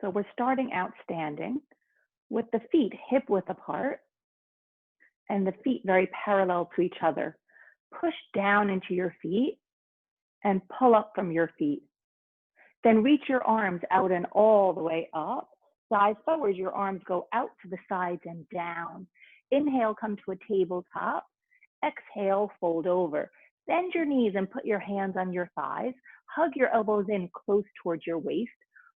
So we're starting out standing with the feet hip width apart and the feet very parallel to each other. Push down into your feet and pull up from your feet. Then reach your arms out and all the way up. Thighs forward, your arms go out to the sides and down. Inhale, come to a tabletop. Exhale, fold over. Bend your knees and put your hands on your thighs. Hug your elbows in close towards your waist.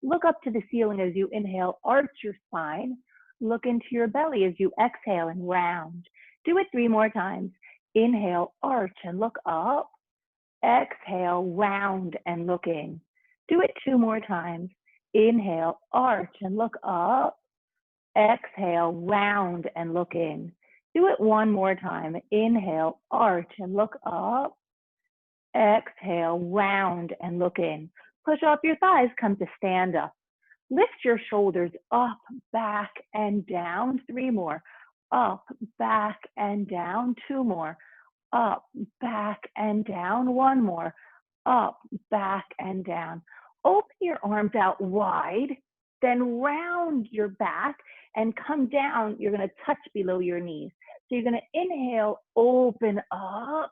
Look up to the ceiling as you inhale, arch your spine. Look into your belly as you exhale and round. Do it 3 more times. Inhale, arch and look up. Exhale, round and look in. Do it 2 more times. Inhale, arch and look up. Exhale, round and look in. Do it 1 more time. Inhale, arch and look up. Exhale, round and look in. Push off your thighs, come to stand up. Lift your shoulders up, back, and down. 3 more. Up, back, and down. 2 more. Up, back, and down. 1 more. Up, back, and down. Open your arms out wide, then round your back and come down. You're going to touch below your knees. So you're going to inhale, open up.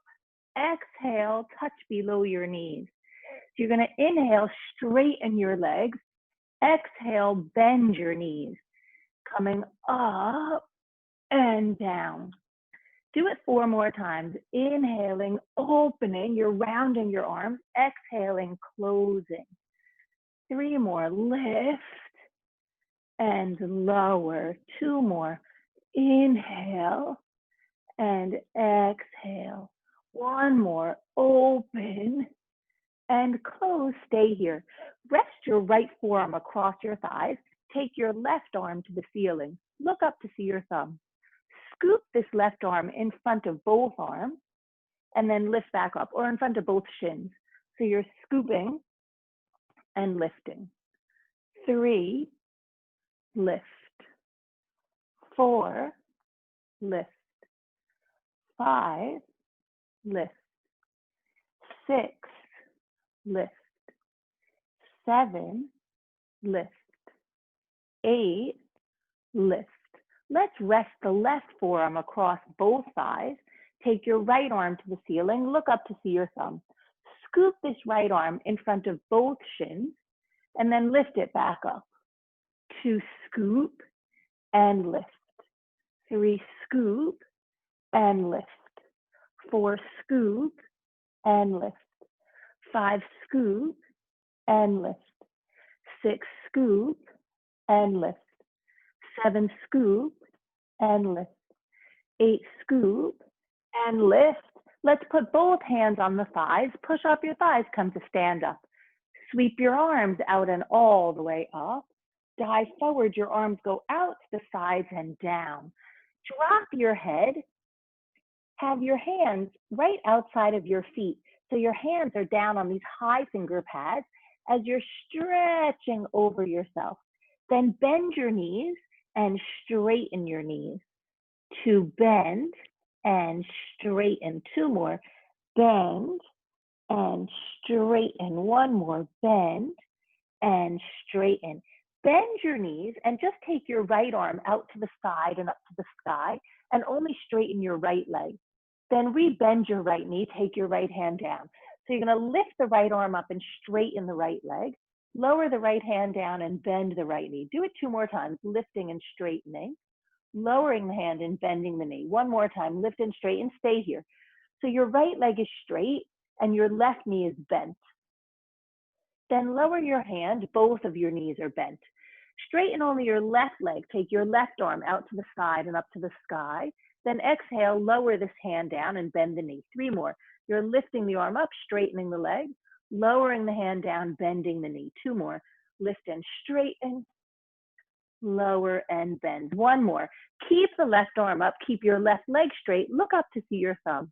Exhale, touch below your knees. So you're going to inhale, straighten your legs. Exhale, bend your knees. Coming up and down. Do it 4 more times. Inhaling, opening, you're rounding your arms. Exhaling, closing. 3 more, lift and lower. 2 more, inhale and exhale. 1 more, open and close. Stay here. Rest your right forearm across your thighs. Take your left arm to the ceiling. Look up to see your thumb. Scoop this left arm in front of both arms and then lift back up, or in front of both shins. So you're scooping and lifting. 3, lift. 4, lift. 5, lift. 6, lift. 7, lift. 8, lift. Let's rest the left forearm across both thighs. Take your right arm to the ceiling. Look up to see your thumb. Scoop this right arm in front of both shins and then lift it back up. 2, scoop and lift. 3, scoop and lift. 4, scoop and lift. 5, scoop and lift. 6, scoop and lift. 7, scoop and lift. 8, scoop and lift. Let's put both hands on the thighs. Push up your thighs, come to stand up. Sweep your arms out and all the way up. Dive forward, your arms go out to the sides and down. Drop your head. Have your hands right outside of your feet. So your hands are down on these high finger pads as you're stretching over yourself. Then bend your knees and straighten your knees. 2, bend and straighten. 2 more, bend and straighten. 1 more, bend and straighten. Bend your knees and just take your right arm out to the side and up to the sky and only straighten your right leg. Then re-bend your right knee, take your right hand down. So you're going to lift the right arm up and straighten the right leg. Lower the right hand down and bend the right knee. Do it 2 more times, lifting and straightening. Lowering the hand and bending the knee. 1 more time, lift and straighten, stay here. So your right leg is straight and your left knee is bent. Then lower your hand, both of your knees are bent. Straighten only your left leg, take your left arm out to the side and up to the sky. Then exhale, lower this hand down and bend the knee. 3 more. You're lifting the arm up, straightening the leg, lowering the hand down, bending the knee. 2 more. Lift and straighten, lower and bend. 1 more. Keep the left arm up, keep your left leg straight, look up to see your thumb.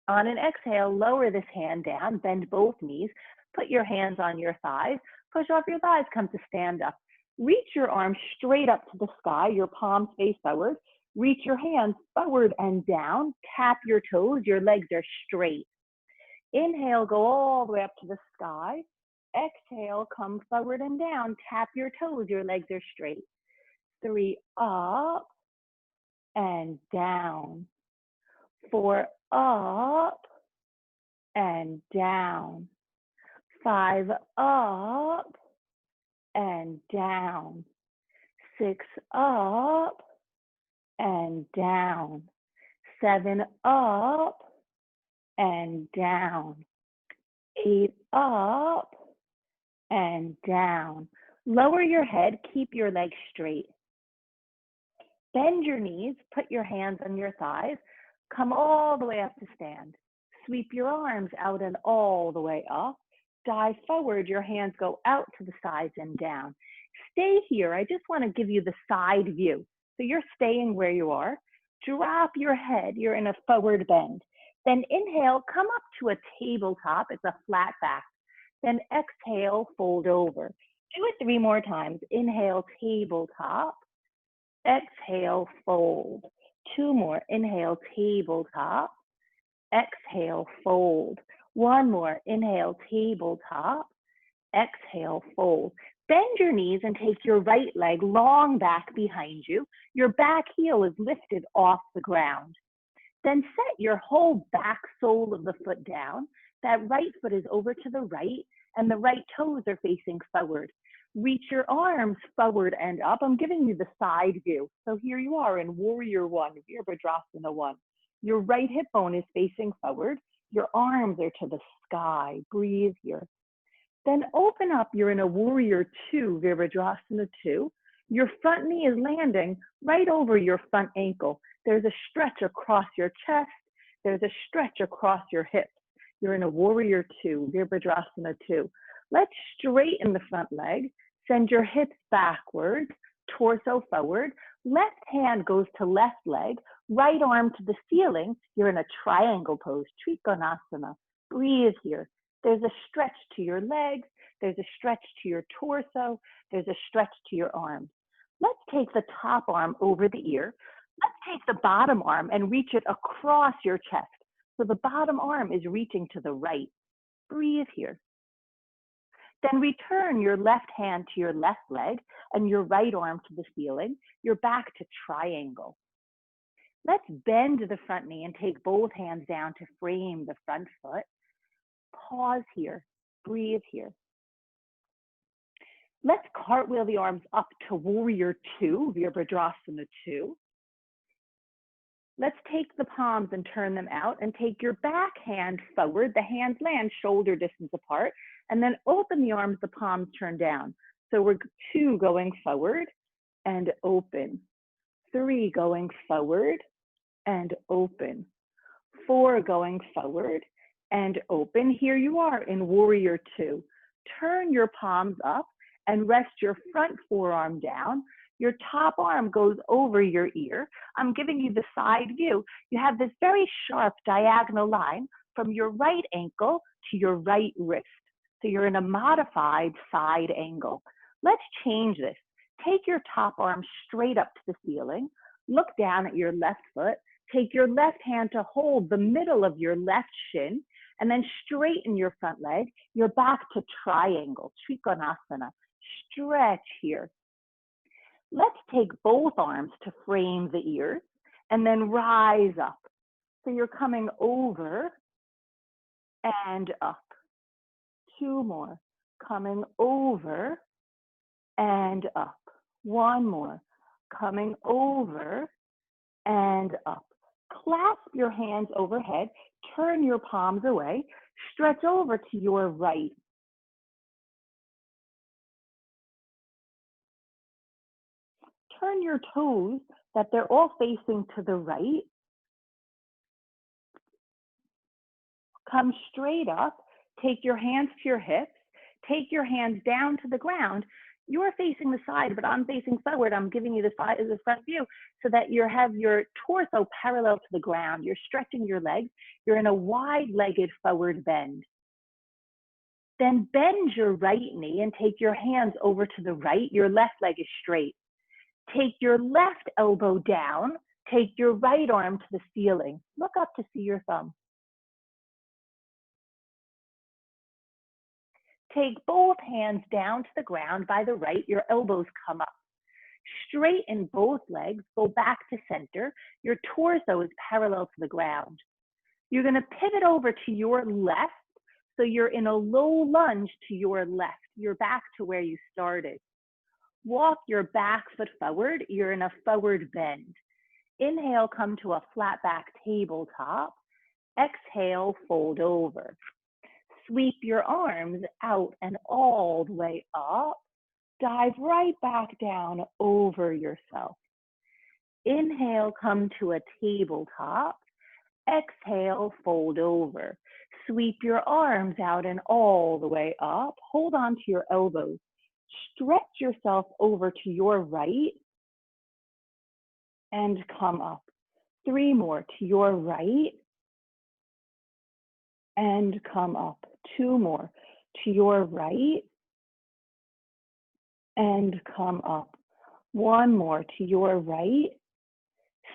On an exhale, lower this hand down, bend both knees, put your hands on your thighs, push off your thighs, come to stand up. Reach your arms straight up to the sky, your palms face forward. Reach your hands forward and down, tap your toes, your legs are straight. Inhale, go all the way up to the sky. exhale, come forward and down. Tap your toes, your legs are straight. 3, up and down. 4, up and down. 5, up and down. 6, up and down. 7, up and down. 8, up and down. Lower your head, keep your legs straight. Bend your knees, put your hands on your thighs, come all the way up to stand. Sweep your arms out and all the way up. Dive forward, your hands go out to the sides and down. Stay here, I just want to give you the side view. So you're staying where you are. Drop your head, you're in a forward bend. Then inhale, come up to a tabletop, it's a flat back. Then exhale, fold over. Do it 3 more times. Inhale, tabletop. Exhale, fold. 2 more. Inhale, tabletop. Exhale, fold. 1 more. Inhale, tabletop. Exhale, fold. Bend your knees and take your right leg long back behind you. Your back heel is lifted off the ground. Then set your whole back sole of the foot down. That right foot is over to the right and the right toes are facing forward. Reach your arms forward and up. I'm giving you the side view. So here you are in Warrior 1, Reproduction 1. Your right hip bone is facing forward. Your arms are to the sky. Breathe here. Then open up, you're in a Warrior 2, Virabhadrasana 2. Your front knee is landing right over your front ankle. There's a stretch across your chest. There's a stretch across your hips. You're in a Warrior 2, Virabhadrasana 2. Let's straighten the front leg. Send your hips backwards, torso forward. Left hand goes to left leg, right arm to the ceiling. You're in a triangle pose, Trikonasana. Breathe here. There's a stretch to your legs. There's a stretch to your torso. There's a stretch to your arms. Let's take the top arm over the ear. Let's take the bottom arm and reach it across your chest. So the bottom arm is reaching to the right. Breathe here. Then return your left hand to your left leg and your right arm to the ceiling. You're back to triangle. Let's bend the front knee and take both hands down to frame the front foot. Pause here. Breathe here. Let's cartwheel the arms up to Warrior 2, Virabhadrasana 2. Let's take the palms and turn them out and take your back hand forward. The hands land shoulder distance apart, and then open the arms, the palms turn down. So we're 2 going forward and open. 3 going forward and open. 4 going forward and open. Here you are in Warrior 2. Turn your palms up and rest your front forearm down. Your top arm goes over your ear. I'm giving you the side view. You have this very sharp diagonal line from your right ankle to your right wrist. So you're in a modified side angle. Let's change this. Take your top arm straight up to the ceiling. Look down at your left foot. Take your left hand to hold the middle of your left shin and then straighten your front leg. You're back to triangle, Trikonasana. Stretch here. Let's take both arms to frame the ears and then rise up. So you're coming over and up. 2 more. Coming over and up. 1 more. Coming over and up. Clasp your hands overhead. Turn your palms away. Stretch over to your right. Turn your toes that they're all facing to the right. Come straight up. Take your hands to your hips. Take your hands down to the ground. You're facing the side, but I'm facing forward. I'm giving you the front view so that you have your torso parallel to the ground. You're stretching your legs. You're in a wide-legged forward bend. Then bend your right knee and take your hands over to the right. Your left leg is straight. Take your left elbow down. Take your right arm to the ceiling. Look up to see your thumb. Take both hands down to the ground by the right, your elbows come up. Straighten both legs, go back to center. Your torso is parallel to the ground. You're gonna pivot over to your left, so you're in a low lunge to your left. You're back to where you started. Walk your back foot forward, you're in a forward bend. Inhale, come to a flat back tabletop. Exhale, fold over. Sweep your arms out and all the way up. Dive right back down over yourself. Inhale, come to a tabletop. Exhale, fold over. Sweep your arms out and all the way up. Hold on to your elbows. Stretch yourself over to your right and come up. 3 more to your right and come up. 2 more to your right and come up. 1 more to your right.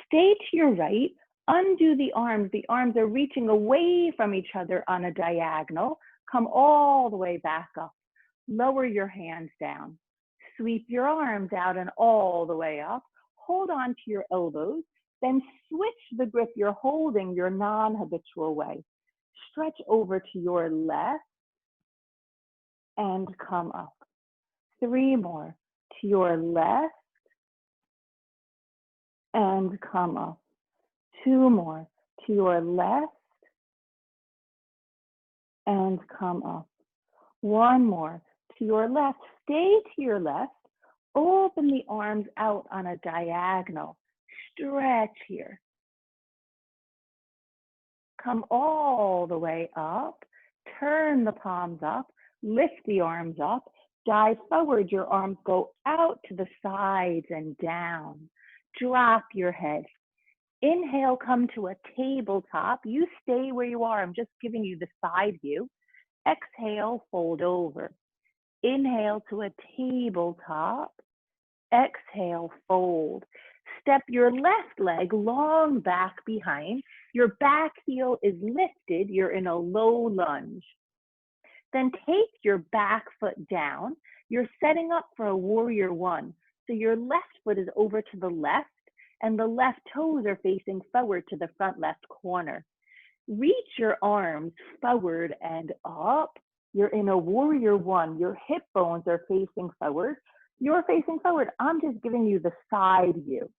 Stay to your right. Undo the arms. The arms are reaching away from each other on a diagonal. Come all the way back up. Lower your hands down. Sweep your arms out and all the way up. Hold on to your elbows. Then switch the grip you're holding your non-habitual way. Stretch over to your left and come up. 3 more to your left and come up. 2 more to your left and come up. 1 more to your left. Stay to your left. Open the arms out on a diagonal. Stretch here. Come all the way up. Turn the palms up. Lift the arms up. Dive forward. Your arms go out to the sides and down. Drop your head. Inhale, come to a tabletop. You stay where you are. I'm just giving you the side view. Exhale, fold over. Inhale to a tabletop. Exhale, fold. Step your left leg long back behind. Your back heel is lifted. You're in a low lunge. Then take your back foot down. You're setting up for a warrior 1. So your left foot is over to the left and the left toes are facing forward to the front left corner. Reach your arms forward and up. You're in a warrior 1. Your hip bones are facing forward. You're facing forward. I'm just giving you the side view.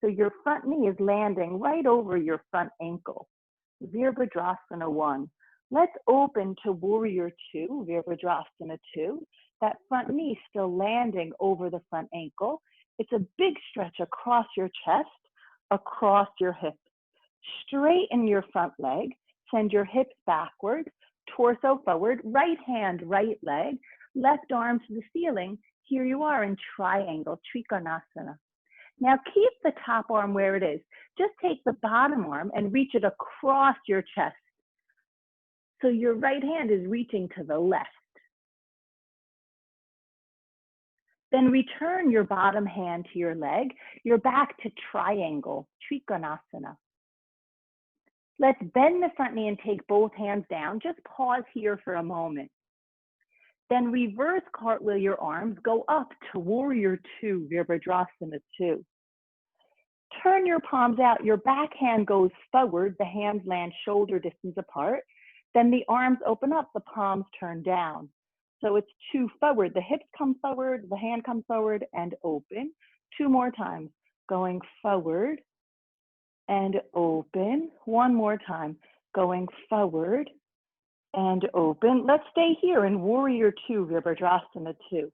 So your front knee is landing right over your front ankle. Virabhadrasana 1. Let's open to warrior 2, Virabhadrasana 2. That front knee still landing over the front ankle. It's a big stretch across your chest, across your hips. Straighten your front leg, send your hips backward, torso forward, right hand, right leg, left arm to the ceiling. Here you are in triangle, Trikonasana. Now keep the top arm where it is. Just take the bottom arm and reach it across your chest. So your right hand is reaching to the left. Then return your bottom hand to your leg. You're back to triangle, Trikonasana. Let's bend the front knee and take both hands down. Just pause here for a moment. Then reverse cartwheel your arms. Go up to warrior 2, Virabhadrasana 2. Turn your palms out. Your back hand goes forward. The hands land shoulder distance apart. Then the arms open up. The palms turn down. So it's 2 forward. The hips come forward. The hand comes forward and open. 2 more times. Going forward and open. 1 more time. Going forward and open. Let's stay here in warrior 2, Virabhadrasana 2.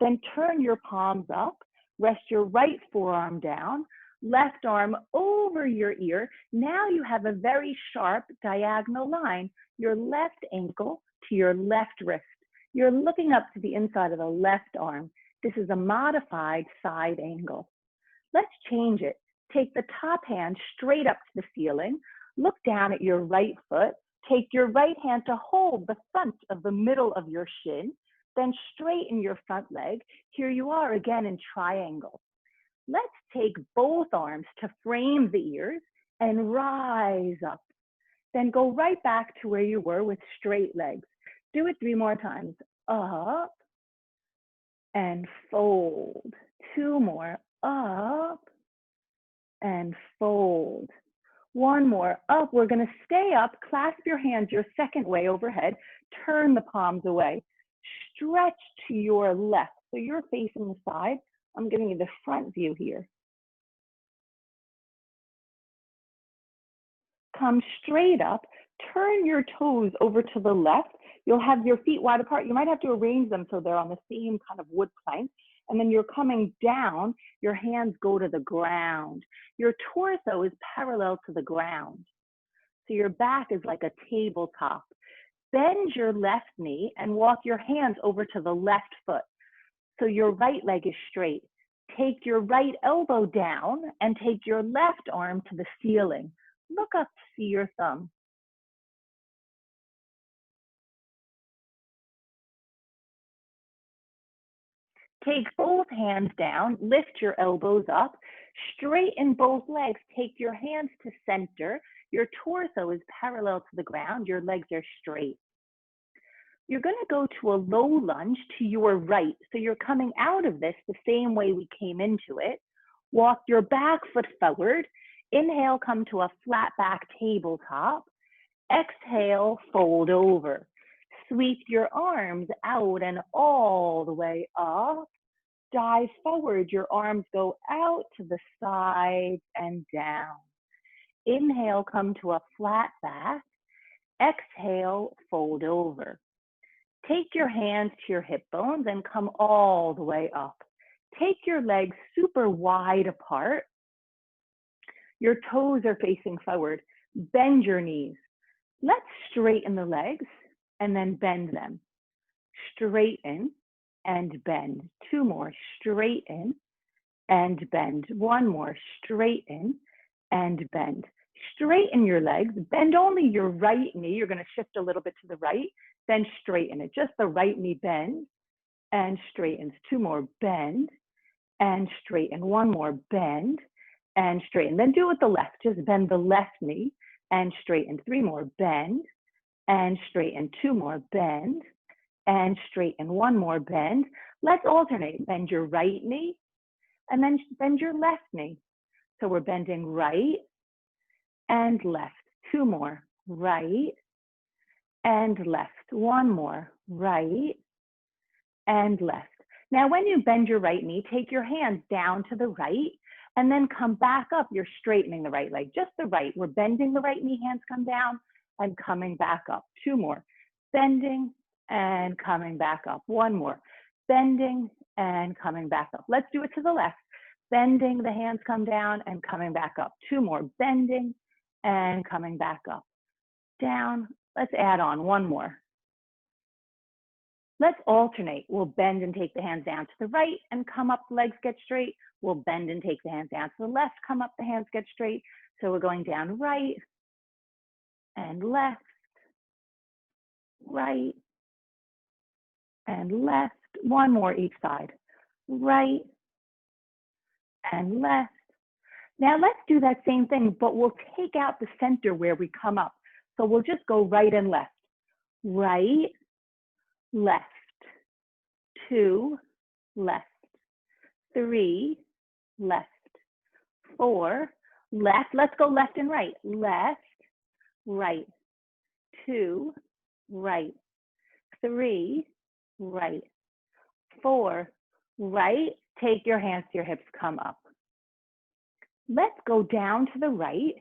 Then turn your palms up. Rest your right forearm down. Left arm over your ear. Now you have a very sharp diagonal line. Your left ankle to your left wrist. You're looking up to the inside of the left arm. This is a modified side angle. Let's change it. Take the top hand straight up to the ceiling. Look down at your right foot. Take your right hand to hold the front of the middle of your shin. Then straighten your front leg. Here you are again in triangle. Let's take both arms to frame the ears and rise up. Then go right back to where you were with straight legs. Do it 3 more times. Up and fold. 2 more. Up and fold. 1 more. Up. We're going to stay up. Clasp your hands your second way overhead. Turn the palms away. Stretch to your left. So you're facing the side. I'm giving you the front view here. Come straight up. Turn your toes over to the left. You'll have your feet wide apart. You might have to arrange them so they're on the same kind of wood plank. And then you're coming down. Your hands go to the ground. Your torso is parallel to the ground. So your back is like a tabletop. Bend your left knee and walk your hands over to the left foot. So your right leg is straight. Take your right elbow down and take your left arm to the ceiling. Look up to see your thumb. Take both hands down, lift your elbows up, straighten both legs, take your hands to center. Your torso is parallel to the ground, your legs are straight. You're going to go to a low lunge to your right. So you're coming out of this the same way we came into it. Walk your back foot forward. Inhale, come to a flat back tabletop. Exhale, fold over. Sweep your arms out and all the way up. Dive forward. Your arms go out to the sides and down. Inhale, come to a flat back. Exhale, fold over. Take your hands to your hip bones and come all the way up. Take your legs super wide apart. Your toes are facing forward. Bend your knees. Let's straighten the legs and then bend them. Straighten and bend. 2 more. Straighten and bend. 1 more. Straighten and bend. Straighten your legs. Bend only your right knee. You're going to shift a little bit to the right. Then straighten it. Just the right knee bends and straightens. 2 more. Bend and straighten. 1 more. Bend and straighten. Then do it with the left. Just bend the left knee and straighten. 3 more. Bend and straighten. 2 more. Bend and straighten. 1 more. Bend. Let's alternate. Bend your right knee and then bend your left knee. So we're bending right and left. 2 more. Right and left. 1 more. Right and left. Now, when you bend your right knee, take your hands down to the right and then come back up. You're straightening the right leg, just the right. We're bending the right knee, hands come down and coming back up. 2 more. Bending and coming back up. 1 more. Bending and coming back up. Let's do it to the left. Bending, the hands come down and coming back up. 2 more. Bending and coming back up. Down. Let's add on 1 more. Let's alternate. We'll bend and take the hands down to the right and come up, the legs get straight. We'll bend and take the hands down to the left, come up, the hands get straight. So we're going down right and left, right and left. 1 more each side. Right and left. Now let's do that same thing, but we'll take out the center where we come up. So we'll just go right and left. Right, left, 2, left, 3, left, 4, left. Let's go left and right. Left, right, 2, right, 3, right, 4, right. Take your hands to your hips, come up. Let's go down to the right.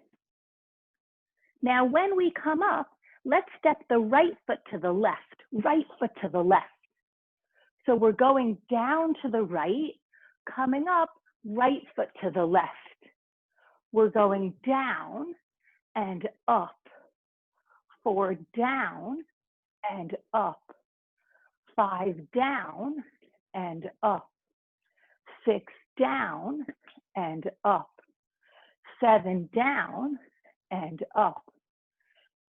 Now, when we come up, let's step the right foot to the left, right foot to the left. So we're going down to the right, coming up, right foot to the left. We're going down and up, 4 down and up, 5 down and up, 6 down and up, 7 down and up,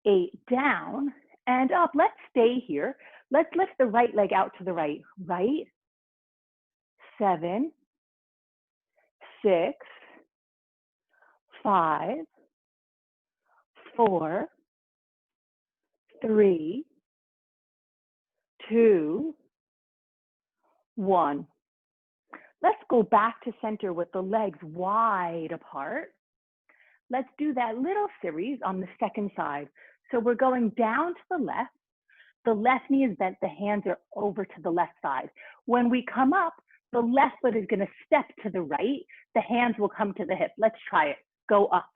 8 down and up. Let's stay here. Let's lift the right leg out to the right. Right, 7, 6, 5, 4, 3, 2, 1. Let's go back to center with the legs wide apart. Let's do that little series on the second side. So we're going down to the left knee is bent, the hands are over to the left side. When we come up, the left foot is going to step to the right, the hands will come to the hip. Let's try it. Go up.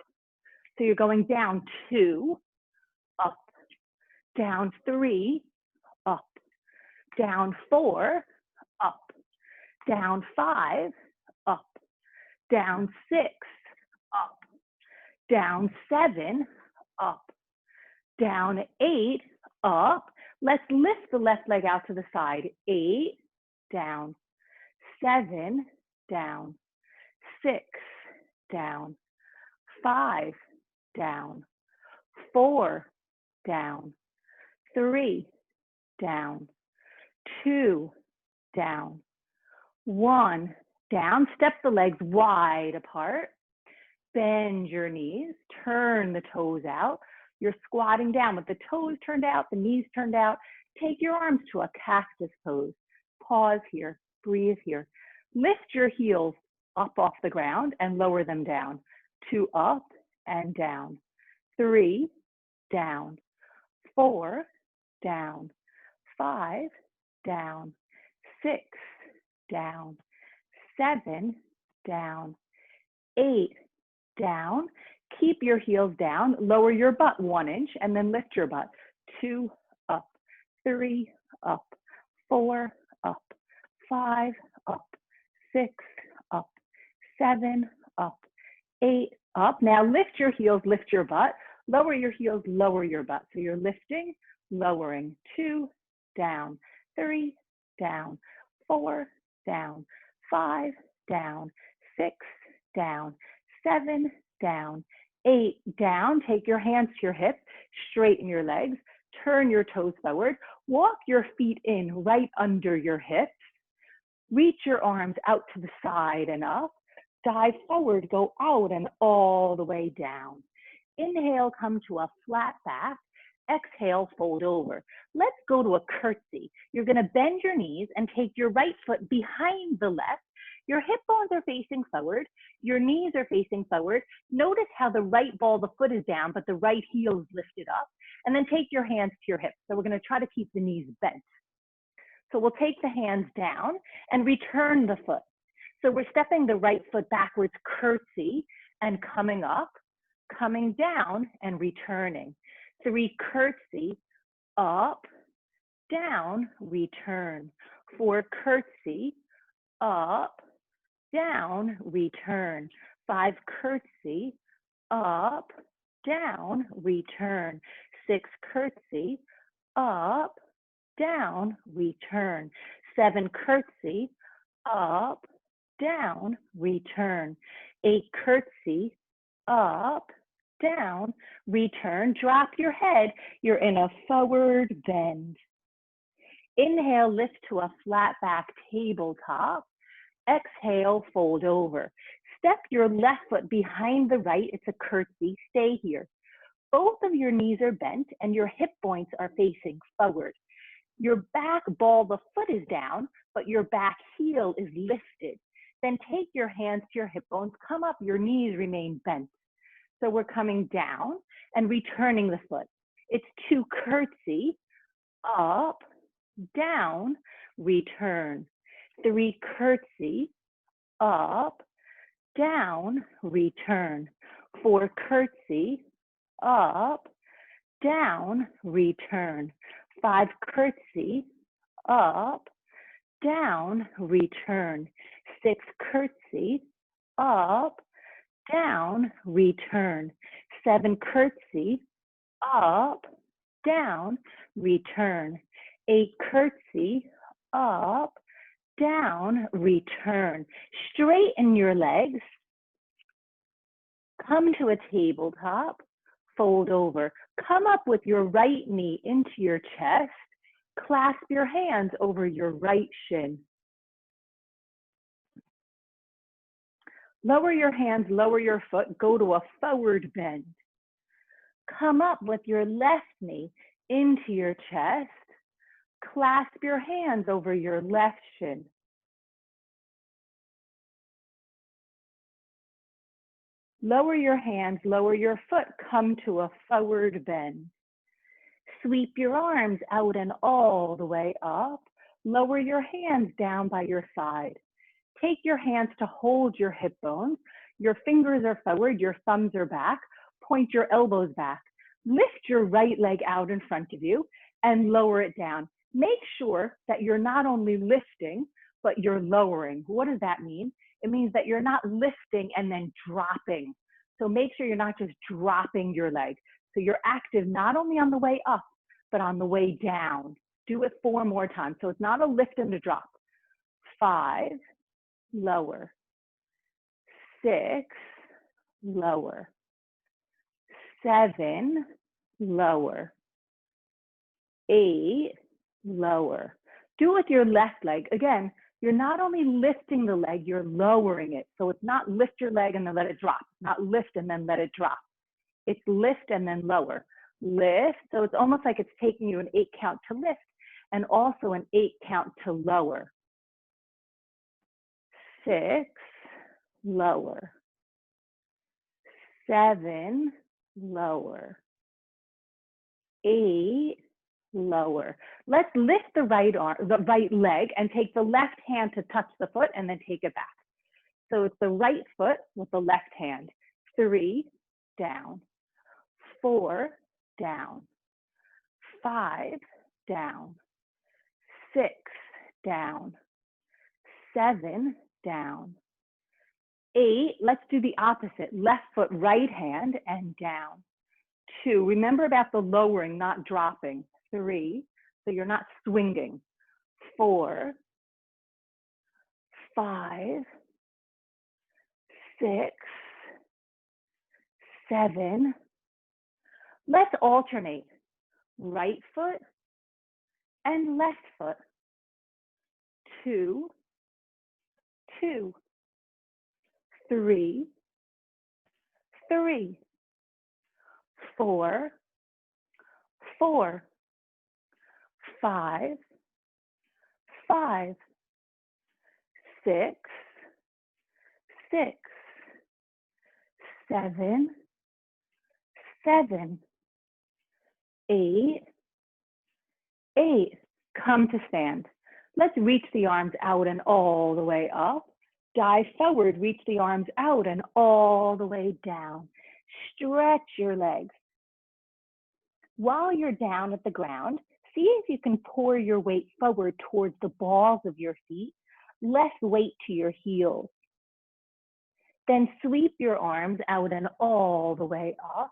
So you're going down 2, up, down 3, up, down 4, up, down 5, up, down 6, up, down 7, up, down 8, up. Let's lift the left leg out to the side. 8, down, 7, down, 6, down, 5, down, 4, down, 3, down, 2, down, 1, down. Step the legs wide apart. Bend your knees, turn the toes out. You're squatting down with the toes turned out, the knees turned out. Take your arms to a cactus pose. Pause here, breathe here. Lift your heels up off the ground and lower them down. 2, up and down. 3, down. 4, down. 5, down. 6, down. 7, down. 8, down. Keep your heels down, lower your butt 1 inch and then lift your butt. 2, up, 3, up, 4, up, 5, up, 6, up, 7, up, 8, up. Now lift your heels, lift your butt, lower your heels, lower your butt. So you're lifting, lowering. 2, down, 3, down, 4, down, 5, down, 6, down, 7, down, 8, down. Take your hands to your hips, straighten your legs, turn your toes forward, walk your feet in right under your hips, reach your arms out to the side and up, dive forward, go out and all the way down. Inhale, come to a flat back. Exhale, fold over. Let's go to a curtsy. You're going to bend your knees and take your right foot behind the left. Your hip bones are facing forward. Your knees are facing forward. Notice how the right ball of the foot is down, but the right heel is lifted up. And then take your hands to your hips. So we're going to try to keep the knees bent. So we'll take the hands down and return the foot. So we're stepping the right foot backwards, curtsy, and coming up, coming down, and returning. 3, curtsy, up, down, return. 4, curtsy, up, down, return. 5, curtsy, up, down, return. 6, curtsy, up, down, return. 7, curtsy, up, down, return. 8, curtsy, up, down, return. Drop your head. You're in a forward bend. Inhale, lift to a flat back tabletop. Exhale, fold over. Step your left foot behind the right. It's a curtsy. Stay here. Both of your knees are bent and your hip points are facing forward. Your back ball, the foot is down, but your back heel is lifted. Then take your hands to your hip bones, come up, your knees remain bent. So we're coming down and returning the foot. It's 2, curtsy, up, down, return. 3, curtsy, up, down, return. 4, curtsy, up, down, return. 5, curtsy, up, down, return. 6, curtsy, up, down, return. 7, curtsy, up, down, return. 8, curtsy, up, down, return. Straighten your legs. Come to a tabletop, fold over. Come up with your right knee into your chest. Clasp your hands over your right shin. Lower your hands, lower your foot, go to a forward bend. Come up with your left knee into your chest. Clasp your hands over your left shin. Lower your hands, lower your foot, come to a forward bend. Sweep your arms out and all the way up. Lower your hands down by your side. Take your hands to hold your hip bones. Your fingers are forward, your thumbs are back. Point your elbows back. Lift your right leg out in front of you and lower it down. Make sure that you're not only lifting, but you're lowering. What does that mean? It means that you're not lifting and then dropping. So make sure you're not just dropping your leg. So you're active not only on the way up, but on the way down. Do it 4 more times. So it's not a lift and a drop. 5, lower. 6, lower. 7, lower. 8, lower. Do it with your left leg. Again, you're not only lifting the leg, you're lowering it. So it's not lift your leg and then let it drop. Not lift and then let it drop. It's lift and then lower. Lift, so it's almost like it's taking you an 8 count to lift and also an 8 count to lower. 6, lower. 7, lower. 8, lower. Let's lift the right leg and take the left hand to touch the foot and then take it back. So it's the right foot with the left hand. 3, down. 4, down. 5, down. 6, down. 7, down. 8, let's do the opposite. Left foot, right hand, and down. 2, remember about the lowering, not dropping. 3, so you're not swinging. 4, 5, 6, 7. Let's alternate. Right foot and left foot. 2, 2. 3, 3. 4, 4. 5, 5. 6, 6. 7, 7. 8, 8. Come to stand. Let's reach the arms out and all the way up. Dive forward, reach the arms out and all the way down. Stretch your legs. While you're down at the ground, see if you can pour your weight forward towards the balls of your feet, less weight to your heels. Then sweep your arms out and all the way up.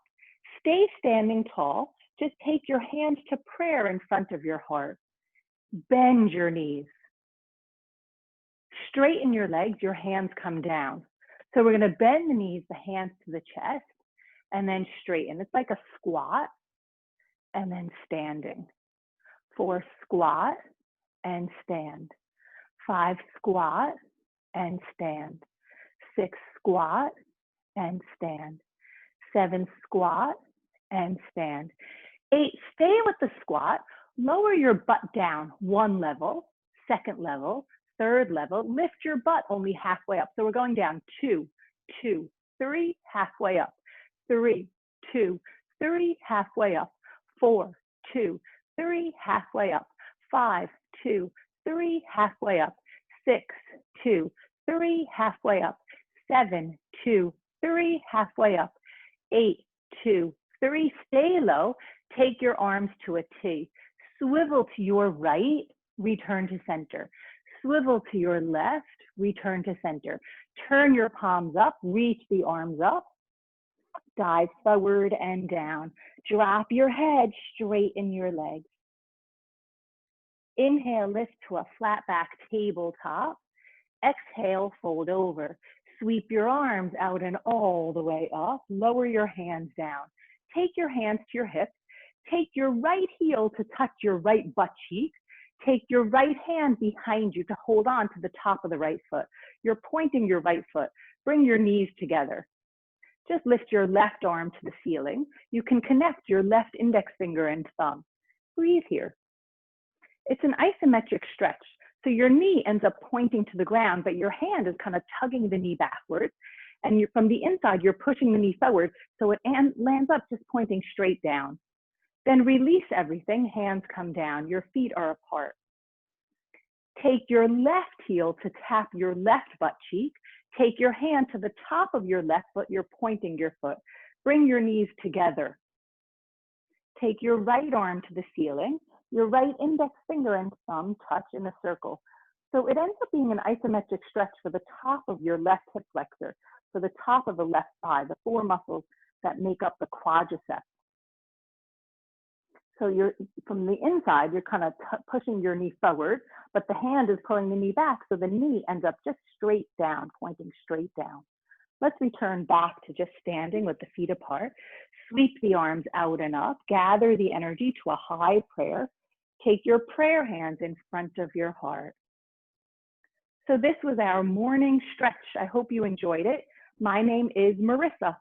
Stay standing tall. Just take your hands to prayer in front of your heart. Bend your knees. Straighten your legs, your hands come down. So we're going to bend the knees, the hands to the chest, and then straighten. It's like a squat, and then standing. 4, squat, and stand. 5, squat, and stand. 6, squat, and stand. 7, squat, and stand. 8, stay with the squat. Lower your butt down 1 level, 2nd level, 3rd level. Lift your butt only halfway up. So we're going down 2, 2, 3, halfway up. 3, 2, 3, halfway up. 4, 2, 3, halfway up. 5, 2, 3, halfway up. 6, 2, 3, halfway up. 7, 2, 3, halfway up. 8, 2, 3, stay low. Take your arms to a T. Swivel to your right, return to center. Swivel to your left, return to center. Turn your palms up, reach the arms up. Dive forward and down. Drop your head, straighten your legs. Inhale, lift to a flat back tabletop. Exhale, fold over. Sweep your arms out and all the way up. Lower your hands down. Take your hands to your hips. Take your right heel to touch your right butt cheek. Take your right hand behind you to hold on to the top of the right foot. You're pointing your right foot. Bring your knees together. Just lift your left arm to the ceiling. You can connect your left index finger and thumb. Breathe here. It's an isometric stretch. So your knee ends up pointing to the ground, but your hand is kind of tugging the knee backwards. And you're, from the inside, you're pushing the knee forward, so it lands up just pointing straight down. Then release everything, hands come down, your feet are apart. Take your left heel to tap your left butt cheek. Take your hand to the top of your left foot, you're pointing your foot. Bring your knees together. Take your right arm to the ceiling. Your right index finger and thumb touch in a circle. So it ends up being an isometric stretch for the top of your left hip flexor, for the top of the left thigh, the 4 muscles that make up the quadriceps. So you're, from the inside, you're kind of pushing your knee forward, but the hand is pulling the knee back, so the knee ends up just straight down, pointing straight down. Let's return back to just standing with the feet apart. Sweep the arms out and up. Gather the energy to a high prayer. Take your prayer hands in front of your heart. So this was our morning stretch. I hope you enjoyed it. My name is Marissa.